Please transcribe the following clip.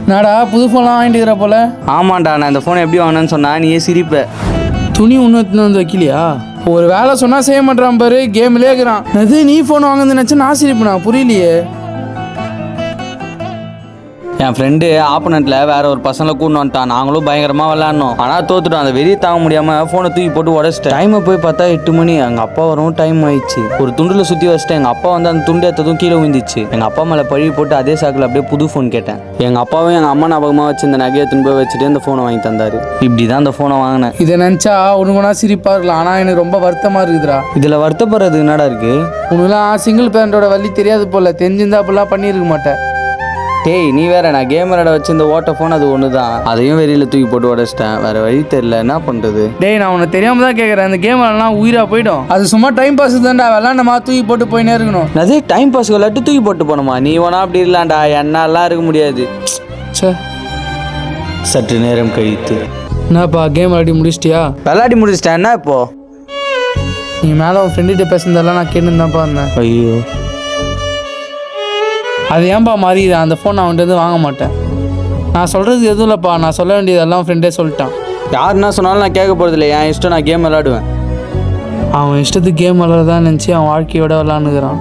நாடா புது ஃபோன்லாம் வாங்கிட்டு போல. ஆமாண்டா, நான் இந்த ஃபோனை எப்படி வாங்கினேன்னு சொன்னா நீயே சிரிப்ப. துணி ஒன்று எடுத்துன்னு வந்து வைக்கலையா? ஒரு வேலை சொன்னால் செய்ய மாட்டான் பாரு, கேம்லேயே இருக்கிறான். அது நீ ஃபோன் வாங்குதுன்னு நினச்சா நான் சிரிப்புண்ணா, புரியலையே. என் ஃப்ரெண்டு ஆப்போனண்ட்டில் வேற ஒரு பசங்களை கூட்டு வந்துட்டான். நாங்களும் பயங்கரமாக விளாட்னோம். ஆனால் தோத்துட்டோம். அந்த வெறியை தாங்க முடியாமல் ஃபோனை தூக்கி போட்டு உடச்சிட்டேன். டைமை போய் பார்த்தா 8 மணி. எங்கள் அப்பா வரவும் டைம் ஆயிடுச்சு. ஒரு துண்டில் சுற்றி வச்சிட்டேன். எங்கள் அப்பா வந்து அந்த துண்டு எடுத்ததும் கீழே விழுந்துச்சு. எங்கள் அப்பா மேலே பழி போட்டு அதே சாக்கில் அப்படியே புது ஃபோன் கேட்டேன். எங்கள் அப்பாவும் எங்கள் அம்மா ஞாபகமாக வச்சு இந்த நகையை துன்ப வச்சுட்டு அந்த ஃபோனை வாங்கி தந்தார். இப்படி தான் அந்த ஃபோனை வாங்கினேன். இதை நினச்சா உனக்குனா சிரிப்பாக இருக்கலாம், ஆனால் எனக்கு ரொம்ப வருத்தமாக இருக்குதுடா. இதில் வருத்தப்படுறது என்னடா இருக்குது? உனக்குலாம் சிங்கிள் பேரண்டோட வழி தெரியாது போல, தெரிஞ்சிருந்தா அப்படிலாம் பண்ணியிருக்க மாட்டேன். டேய் நீ வேற, நான் கேமரோட வச்சு இந்த ஓட்ட ஃபோன் அது ஒன்று தான். அதையும் வெளியில் தூக்கி போட்டு உடச்சிட்டேன். வேறு வழி தெரியல, என்ன பண்ணுறது? டேய் நான் உன்னை தெரியாமல் தான் கேட்குறேன். அந்த கேம்லாம் உயிராக போயிடும். அது சும்மா டைம் பாஸ் தான்டா, விளாண்டமா தூக்கி போட்டு போயினே இருக்கணும். அதே டைம் பாஸ் விளாட்டு தூக்கி போட்டு போனோமா? நீ வேணா அப்படி இல்லாண்டா, என்னாலாம் இருக்க முடியாது. சே, சற்று நேரம் கழித்து என்னப்பா கேம் விளையாடி முடிச்சிட்டியா? விளையாடி முடிச்சிட்டேன். என்ன இப்போ? நீ மேலே உன் ஃப்ரெண்டுகிட்ட பேசுனதெல்லாம் நான் கேட்டுதான்ப்பா இருந்தேன். ஐயோ, அது ஏன்பா மாறிடுது? அந்த ஃபோன் நான் வந்துட்டு வாங்க மாட்டேன். நான் சொல்கிறது எதுவும் இல்லைப்பா, நான் சொல்ல வேண்டியதெல்லாம் ஃப்ரெண்டே சொல்லிட்டான். யாருன்னா சொன்னாலும் நான் கேட்க போகிறதில்ல. என் இஷ்டம், நான் கேம் விளாடுவேன். அவன் இஷ்டத்துக்கு கேம் விளாட்றதான் நினச்சி அவன் வாழ்க்கையோட விளாண்டுக்கிறான்.